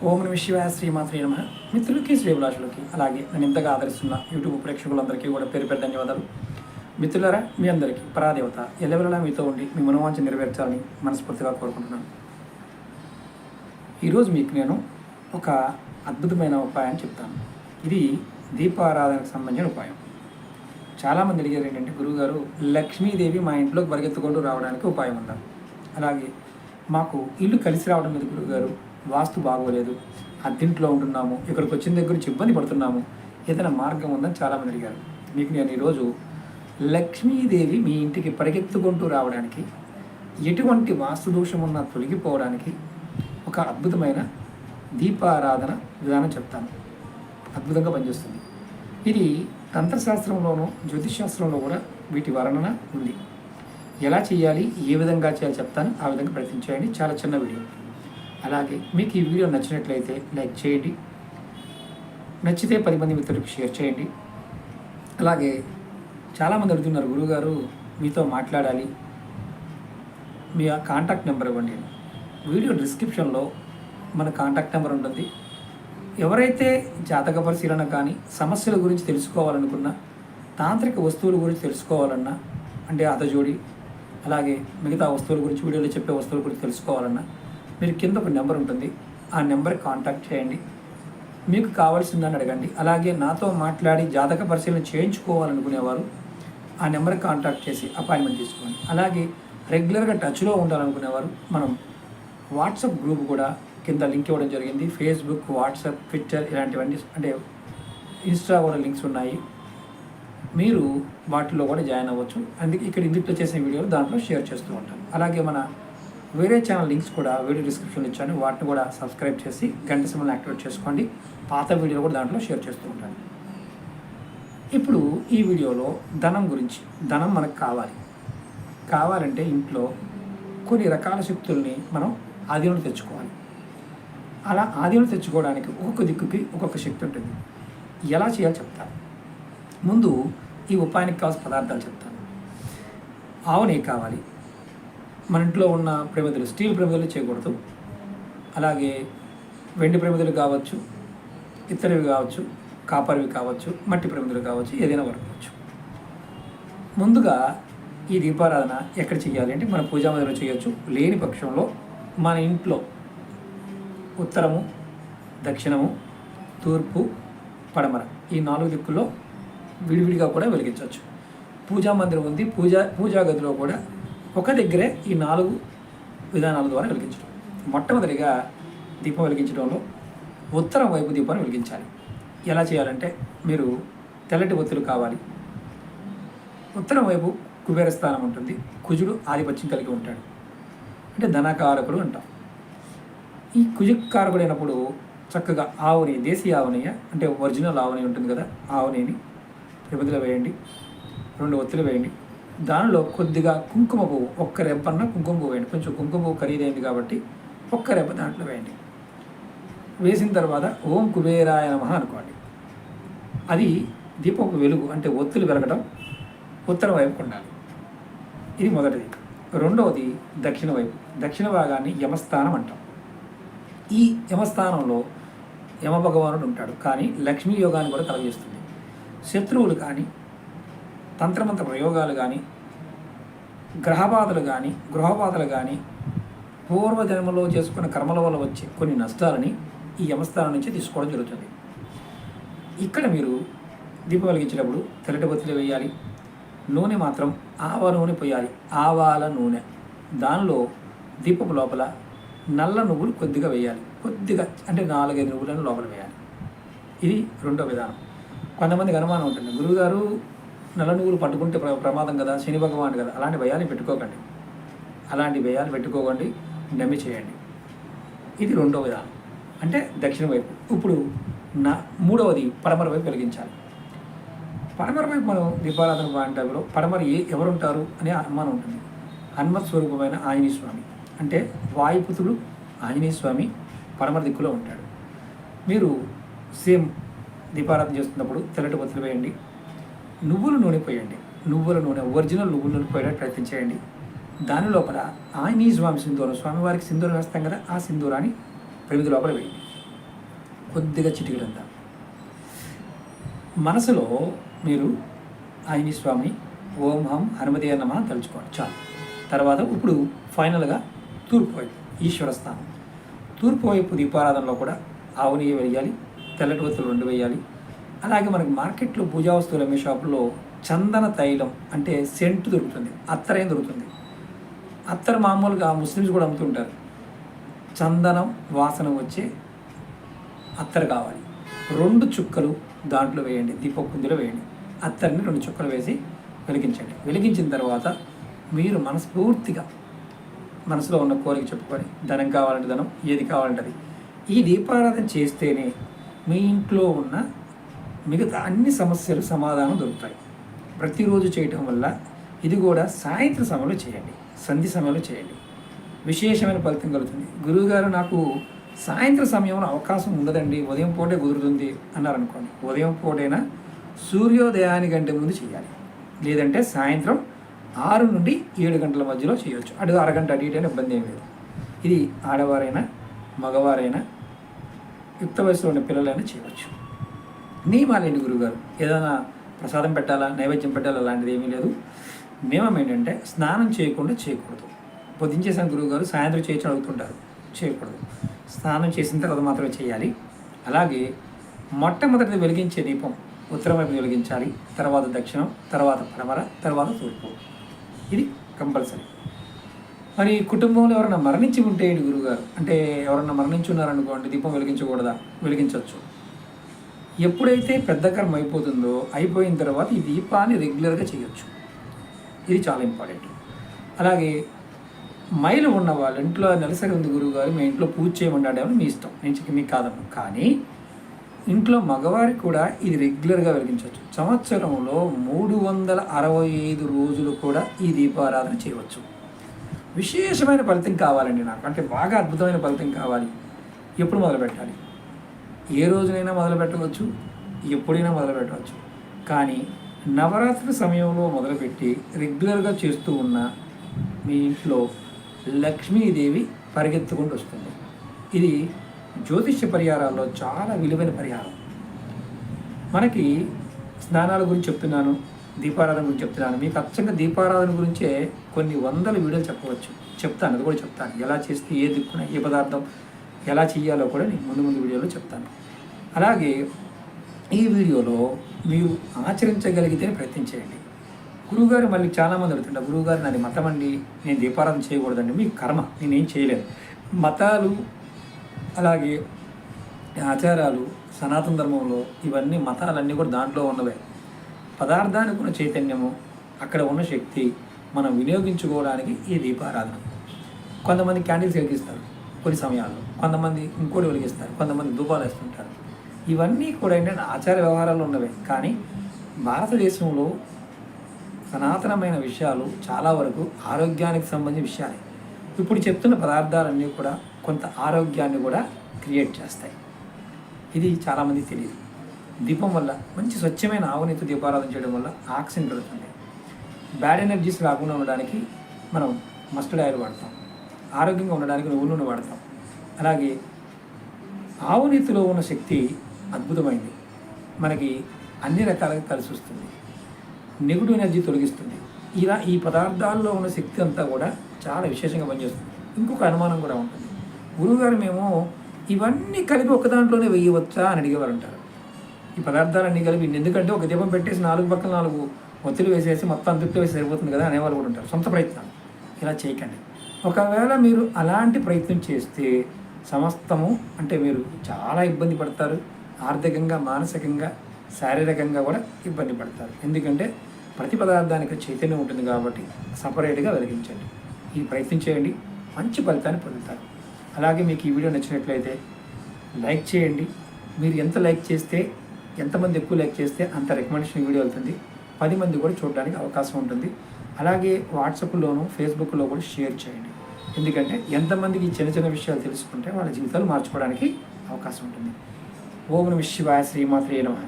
ఓం నమః శివాయ శ్రీమాత్రే నమః. మిత్రులకి శ్రీభిలాషులకి అలాగే నన్ను ఇంతగా ఆదరిస్తున్న యూట్యూబ్ ప్రేక్షకులందరికీ కూడా పేరు పేరు ధన్యవాదాలు. మిత్రులారా, మీ అందరికీ పరాదేవత ఎల్లవెల్లలా మీతో ఉండి మీ మనోవాంఛ నెరవేర్చాలని మనస్ఫూర్తిగా కోరుకుంటున్నాను. ఈరోజు మీకు నేను ఒక అద్భుతమైన ఉపాయం చెప్తాను. ఇది దీపారాధనకు సంబంధించిన ఉపాయం. చాలామంది అడిగారు ఏంటంటే, గురువుగారు లక్ష్మీదేవి మా ఇంట్లోకి పరిగెత్తుకుంటూ రావడానికి ఉపాయం ఉందా? అలాగే మాకు ఇల్లు కలిసి రావడం లేదు గురువుగారు, వాస్తు బాగోలేదు, అద్దెంట్లో ఉంటున్నాము, ఇక్కడికి వచ్చిన దగ్గర నుంచి ఇబ్బంది పడుతున్నాము, ఏదైనా మార్గం ఉందని చాలామంది అడిగారు. మీకు నేను ఈరోజు లక్ష్మీదేవి మీ ఇంటికి పరిగెత్తుకుంటూ రావడానికి, ఎటువంటి వాస్తు దోషం ఉన్నా తొలగిపోవడానికి ఒక అద్భుతమైన దీపారాధన విధానం చెప్తాను. అద్భుతంగా పనిచేస్తుంది. ఇది తంత్రశాస్త్రంలోనూ జ్యోతిష్ శాస్త్రంలో కూడా వీటి వర్ణన ఉంది. ఎలా చేయాలి, ఏ విధంగా చేయాలి చెప్తాను. ఆ విధంగా ప్రయత్నించేయండి. చాలా చిన్న వీడియో. అలాగే మీకు ఈ వీడియో నచ్చినట్లయితే లైక్ చేయండి, నచ్చితే 10 మంది మిత్రులకు షేర్ చేయండి. అలాగే చాలామంది అడుగుతున్నారు, గురువుగారు మీతో మాట్లాడాలి, మీ కాంటాక్ట్ నెంబర్ ఇవ్వండి. వీడియో డిస్క్రిప్షన్లో మన కాంటాక్ట్ నెంబర్ ఉంటుంది. ఎవరైతే జాతక పరిశీలన కానీ సమస్యల గురించి తెలుసుకోవాలనుకున్నా, తాంత్రిక వస్తువుల గురించి తెలుసుకోవాలన్నా, అంటే అతజోడి అలాగే మిగతా వస్తువుల గురించి, వీడియోలో చెప్పే వస్తువుల గురించి తెలుసుకోవాలన్నా మీరు కింద ఒక నెంబర్ ఉంటుంది, ఆ నెంబర్కి కాంటాక్ట్ చేయండి. మీకు కావాల్సిందని అడగండి. అలాగే నాతో మాట్లాడి జాతక పరిశీలన చేయించుకోవాలనుకునేవారు ఆ నెంబర్కి కాంటాక్ట్ చేసి అపాయింట్మెంట్ తీసుకోండి. అలాగే రెగ్యులర్గా టచ్లో ఉండాలనుకునేవారు మనం వాట్సాప్ గ్రూప్ కూడా కింద లింక్ ఇవ్వడం జరిగింది. ఫేస్బుక్, వాట్సాప్, ట్విట్టర్ ఇలాంటివన్నీ, అంటే ఇన్స్టా కూడా లింక్స్ ఉన్నాయి. మీరు వాటిలో కూడా జాయిన్ అవ్వచ్చు. అందుకే ఇక్కడ ఇందులో చేసిన వీడియోలు దాంట్లో షేర్ చేస్తూ ఉంటాను. అలాగే మన వేరే ఛానల్ లింక్స్ కూడా వీడియో డిస్క్రిప్షన్లో ఇచ్చాను. వాటిని కూడా సబ్స్క్రైబ్ చేసి గంట సింబల్ని యాక్టివేట్ చేసుకోండి. పాత వీడియోలు కూడా దాంట్లో షేర్ చేస్తూ ఉంటాను. ఇప్పుడు ఈ వీడియోలో ధనం గురించి. ధనం మనకు కావాలంటే ఇంట్లో కొన్ని రకాల శక్తుల్ని మనం ఆధీనంలో తెచ్చుకోవాలి. అలా ఆధీనంలో తెచ్చుకోవడానికి ఒక్కొక్క దిక్కుకి ఒక్కొక్క శక్తి ఉంటుంది. ఎలా చేయాలో చెప్తాను. ముందు ఈ ఉపాయానికి కావాల్సిన పదార్థాలు చెప్తాను. ఆవు నెయ్యి కావాలి. మన ఇంట్లో ఉన్న ప్రమిదలు, స్టీల్ ప్రమిదలు చేయకూడదు. అలాగే వెండి ప్రమిదలు కావచ్చు, ఇత్తడివి కావచ్చు, కాపర్వి కావచ్చు, మట్టి ప్రమిదలు కావచ్చు, ఏదైనా వాడుకోవచ్చు. ముందుగా ఈ దీపారాధన ఎక్కడ చేయాలి అంటే మన పూజా మందిరంలో చేయొచ్చు. లేని పక్షంలో మన ఇంట్లో ఉత్తరము, దక్షిణము, తూర్పు, పడమర ఈ 4 దిక్కుల్లో విడివిడిగా కూడా వెలిగించవచ్చు. పూజా మందిరం ఉంది, పూజా గదిలో కూడా ఒక దగ్గరే ఈ 4 విధానాల ద్వారా వెలిగించడం. మొట్టమొదటిగా దీపం వెలిగించడంలో ఉత్తరం వైపు దీపాన్ని వెలిగించాలి. ఎలా చేయాలంటే, మీరు తెల్లటి ఒత్తులు కావాలి. ఉత్తరం వైపు కుబేర స్థానం ఉంటుంది. కుజుడు ఆధిపత్యం కలిగి ఉంటాడు, అంటే ధనకారకుడు అంటాం. ఈ కుజకారకుడైనప్పుడు చక్కగా ఆవు నెయ్యి, దేశీయ ఆవు నెయ్యి, అంటే ఒరిజినల్ ఆవు నెయ్యి ఉంటుంది కదా, ఆవు నెయ్యిని ప్రమిదలో వేయండి. 2 ఒత్తులు వేయండి. దానిలో కొద్దిగా కుంకుమ పువ్వు, ఒక్క రెబ్బన్న కుంకుమ పువ్వు వేయండి. కొంచెం కుంకుమ పువ్వు ఖరీదైంది కాబట్టి ఒక్క రెబ్బ దాంట్లో వేయండి. వేసిన తర్వాత ఓం కుబేరాయ నమః అనుకోండి. అది దీపపు వెలుగు, అంటే ఒత్తులు వెలగడం ఉత్తర వైపుకు ఉండాలి. ఇది మొదటిది. రెండవది దక్షిణ వైపు. దక్షిణ భాగాన్ని యమస్థానం అంటాం. ఈ యమస్థానంలో యమభగవానుడు ఉంటాడు, కానీ లక్ష్మీ యోగాన్ని కూడా కలగజేస్తుంది. శత్రువులు కానీ, తంత్రమంత్ర ప్రయోగాలు కానీ, గ్రహబాధలు కానీ, గృహబాధలు కానీ, పూర్వజన్మలో చేసుకున్న కర్మల వల్ల వచ్చే కొన్ని నష్టాలని ఈ యమస్థానం నుంచి తీసుకోవడం జరుగుతుంది. ఇక్కడ మీరు దీపం వెలిగించేటప్పుడు తెల్లటి బొత్తులు వేయాలి. నూనె మాత్రం ఆవ నూనె పోయాలి. ఆవాల నూనె. దానిలో దీపపు లోపల నల్ల నువ్వులు కొద్దిగా వేయాలి. కొద్దిగా అంటే 4-5 నువ్వులను లోపల వేయాలి. ఇది రెండో విధానం. కొంతమందికి అనుమానం ఉంటుంది, గురువుగారు నల్ల నువ్వులు పట్టుకుంటే ప్రమాదం కదా, శని భగవాన్ కదా, అలాంటి భయాన్ని పెట్టుకోకండి. అలాంటి భయాలు పెట్టుకోకండి, నమ్మి చేయండి. ఇది రెండో విధానం, అంటే దక్షిణ వైపు. ఇప్పుడు మూడవది పడమర వైపు వెలిగించాలి. పడమర వైపు మనం దీపారాధన పాయింట్లో పడమర ఎవరుంటారు అనే అనుమానం ఉంటుంది. హనుమత్ స్వరూపమైన ఆంజనేయ స్వామి, అంటే వాయుపుత్రుడు ఆంజనేయ స్వామి పడమర దిక్కులో ఉంటాడు. మీరు సేమ్ దీపారాధన చేస్తున్నప్పుడు తెల్లటి బొత్తులు వేయండి. నువ్వుల నూనె పోయండి. నువ్వుల నూనె, ఒరిజినల్ నువ్వుల నూనె పోయడానికి ప్రయత్నం చేయండి. దాని లోపల ఆంజనేయ స్వామి సింధూరం, స్వామివారికి సింధూరం వేస్తాం కదా, ఆ సింధూరాన్ని ప్రమిది లోపల వేయండి. కొద్దిగా చిటికెడంత. మనసులో మీరు ఆంజనేయ స్వామిని ఓం హం హనుమతే నమః తలుచుకోండి చాలు. తర్వాత ఇప్పుడు ఫైనల్గా తూర్పు వైపు ఈశ్వర స్థానం. తూర్పు వైపు దీపారాధనలో కూడా ఆవు నెయ్యి వేయాలి, తెల్లటి ఒత్తులు 2 వేయాలి. అలాగే మనకి మార్కెట్లో పూజా వస్తువులు అమ్మే షాపుల్లో చందన తైలం అంటే సెంట్ దొరుకుతుంది, అత్తరేం దొరుకుతుంది. అత్తరు మామూలుగా ముస్లిమ్స్ కూడా అమ్ముతుంటారు. చందనం వాసన వచ్చే అత్తరు కావాలి. 2 చుక్కలు దాంట్లో వేయండి, దీపపు కుందిలో వేయండి. అత్తరిని 2 చుక్కలు వేసి వెలిగించండి. వెలిగించిన తర్వాత మీరు మనస్ఫూర్తిగా మనసులో ఉన్న కోరిక చెప్పుకొని ధనం కావాలంటే ధనం, ఏది కావాలంటే అది. ఈ దీపారాధన చేస్తేనే మీ ఇంట్లో ఉన్న మిగతా అన్ని సమస్యలు సమాధానం దొరుకుతాయి. ప్రతిరోజు చేయటం వల్ల ఇది కూడా సాయంత్రం సమయంలో చేయండి, సంధి సమయంలో చేయండి, విశేషమైన ఫలితం కలుగుతుంది. గురువుగారు నాకు సాయంత్రం సమయంలో అవకాశం ఉండదండి, ఉదయం పూటే కుదురుతుంది అన్నారనుకోండి. ఉదయం పూటైనా సూర్యోదయానికంటే ముందు చేయాలి, లేదంటే సాయంత్రం 6 నుండి 7 గంటల మధ్యలో చేయవచ్చు. అటు అరగంట అటు ఇటు అయినా ఇబ్బంది ఏం లేదు. ఇది ఆడవారైనా మగవారైనా యుక్త వయసులో ఉన్న పిల్లలైనా చేయవచ్చు. నియమాలేంటి గురువుగారు? ఏదైనా ప్రసాదం పెట్టాలా, నైవేద్యం పెట్టాలా, అలాంటిది ఏమీ లేదు. నియమం ఏంటంటే స్నానం చేయకుండా చేయకూడదు. పొద్దుంచేసాను గురువుగారు సాయంత్రం చేయొచ్చు అడుగుతుంటారు, చేయకూడదు. స్నానం చేసిన తర్వాత మాత్రమే చేయాలి. అలాగే మొట్టమొదటిది వెలిగించే దీపం ఉత్తరం వైపు వెలిగించాలి, తర్వాత దక్షిణం, తర్వాత పడమర, తర్వాత తూర్పు. ఇది కంపల్సరీ. మరి కుటుంబంలో ఎవరైనా మరణించి ఉంటే ఏంటి గురువుగారు? అంటే ఎవరైనా మరణించి ఉన్నారనుకోండి, దీపం వెలిగించకూడదా? వెలిగించవచ్చు. ఎప్పుడైతే పెద్ద కర్మ అయిపోతుందో అయిపోయిన తర్వాత ఈ దీపాన్ని రెగ్యులర్గా చేయొచ్చు. ఇది చాలా ఇంపార్టెంట్. అలాగే మైలు ఉన్న వాళ్ళు ఇంట్లో నెలసరి ఉంది గురువుగారు, మీ ఇంట్లో పూజ చేయమన్నాడేమో మీ ఇష్టం, నేను మీకు కాదను. కానీ ఇంట్లో మగవారికి కూడా ఇది రెగ్యులర్గా వెలిగించవచ్చు. సంవత్సరంలో 365 రోజులు కూడా ఈ దీపారాధన చేయవచ్చు. విశేషమైన ఫలితం కావాలండి నాకు, అంటే బాగా అద్భుతమైన ఫలితం కావాలి. ఎప్పుడు మొదలు పెట్టాలి? ఏ రోజునైనా మొదలు పెట్టవచ్చు, ఎప్పుడైనా మొదలు పెట్టవచ్చు. కానీ నవరాత్రి సమయంలో మొదలుపెట్టి రెగ్యులర్గా చేస్తూ ఉన్న మీ ఇంట్లో లక్ష్మీదేవి పరిగెత్తుకుంటూ వస్తుంది. ఇది జ్యోతిష్య పరిహారాల్లో చాలా విలువైన పరిహారం. మనకి స్నానాల గురించి చెప్తున్నాను, దీపారాధన గురించి చెప్తున్నాను. మీకు అచ్చంగా దీపారాధన గురించే కొన్ని వందల వీడియోలు చెప్తాను. అది కూడా చెప్తాను. ఎలా చేస్తే ఏ దిక్కున ఏ పదార్థం ఎలా చేయాలో కూడా నేను ముందు వీడియోలో చెప్తాను. అలాగే ఈ వీడియోలో మీరు ఆచరించగలిగితే ప్రయత్నం చేయండి. గురువుగారు మళ్ళీ చాలామంది అడుగుతుంటారు, గురువుగారు నాది మతం అండి, నేను దీపారాధన చేయకూడదండి. మీ కర్మ, నేనేం చేయలేను. మతాలు అలాగే ఆచారాలు సనాతన ధర్మంలో ఇవన్నీ మతాలన్నీ కూడా దాంట్లో ఉన్నవే. పదార్థానికి ఉన్న చైతన్యము, అక్కడ ఉన్న శక్తి మనం వినియోగించుకోవడానికి ఈ దీపారాధన. కొంతమంది క్యాండిల్స్ వెలిగిస్తారు కొన్ని సమయాల్లో, కొంతమంది ఇంకోటి వెలిగిస్తారు, కొంతమంది ధూపాలు వేస్తుంటారు. ఇవన్నీ కూడా ఏంటంటే ఆచార వ్యవహారాలు ఉన్నవే. కానీ భారతదేశంలో సనాతనమైన విషయాలు చాలా వరకు ఆరోగ్యానికి సంబంధించిన విషయాలే. ఇప్పుడు చెప్తున్న పదార్థాలన్నీ కూడా కొంత ఆరోగ్యాన్ని కూడా క్రియేట్ చేస్తాయి. ఇది చాలామందికి తెలియదు. దీపం వల్ల మంచి స్వచ్ఛమైన ఆవునేతి దీపారాధన చేయడం వల్ల ఆక్సిజన్ పెరుగుతుంది. బ్యాడ్ ఎనర్జీస్ రాకుండా ఉండడానికి మనం మస్టర్డ్ ఆయిల్ వాడతాం, ఆరోగ్యంగా ఉండడానికి నువ్వుల నూనె వాడతాం. అలాగే ఆవునేతిలో ఉన్న శక్తి అద్భుతమైంది, మనకి అన్ని రకాలుగా కలిసి వస్తుంది, నెగిటివ్ ఎనర్జీ తొలగిస్తుంది. ఇలా ఈ పదార్థాల్లో ఉన్న శక్తి అంతా కూడా చాలా విశేషంగా పనిచేస్తుంది. ఇంకొక అనుమానం కూడా ఉంటుంది, గురువుగారు మేము ఇవన్నీ కలిపి ఒక దాంట్లోనే వేయవచ్చా అని అడిగేవారు అంటారు. ఈ పదార్థాలన్నీ కలిపి ఎందుకంటే ఒక దీపం పెట్టేసి 4 పక్కల 4 ఒత్తులు వేసేసి మొత్తం అంతృప్తి వేసి సరిపోతుంది కదా అనేవాళ్ళు కూడా ఉంటారు. సొంత ప్రయత్నం ఇలా చేయకండి. ఒకవేళ మీరు అలాంటి ప్రయత్నం చేస్తే సమస్తము అంటే మీరు చాలా ఇబ్బంది పడతారు. ఆర్థికంగా, మానసికంగా, శారీరకంగా కూడా ఇబ్బంది పడతారు. ఎందుకంటే ప్రతి పదార్థానికి చైతన్యం ఉంటుంది కాబట్టి సపరేట్గా వెలిగించండి. ఈ ప్రయత్నం చేయండి, మంచి ఫలితాన్ని పొందుతారు. అలాగే మీకు ఈ వీడియో నచ్చినట్లయితే లైక్ చేయండి. మీరు ఎంత లైక్ చేస్తే, ఎంతమంది ఎక్కువ లైక్ చేస్తే అంత రికమెండేషన్ వీడియో వెళ్తుంది, 10 మంది కూడా చూడడానికి అవకాశం ఉంటుంది. అలాగే వాట్సాప్లోను ఫేస్బుక్లో కూడా షేర్ చేయండి. ఎందుకంటే ఎంతమందికి చిన్న చిన్న విషయాలు తెలుసుకుంటే వాళ్ళ జీవితాలు మార్చుకోవడానికి అవకాశం ఉంటుంది. ఓం నమః శివాయ, శ్రీమాత్రే నమః.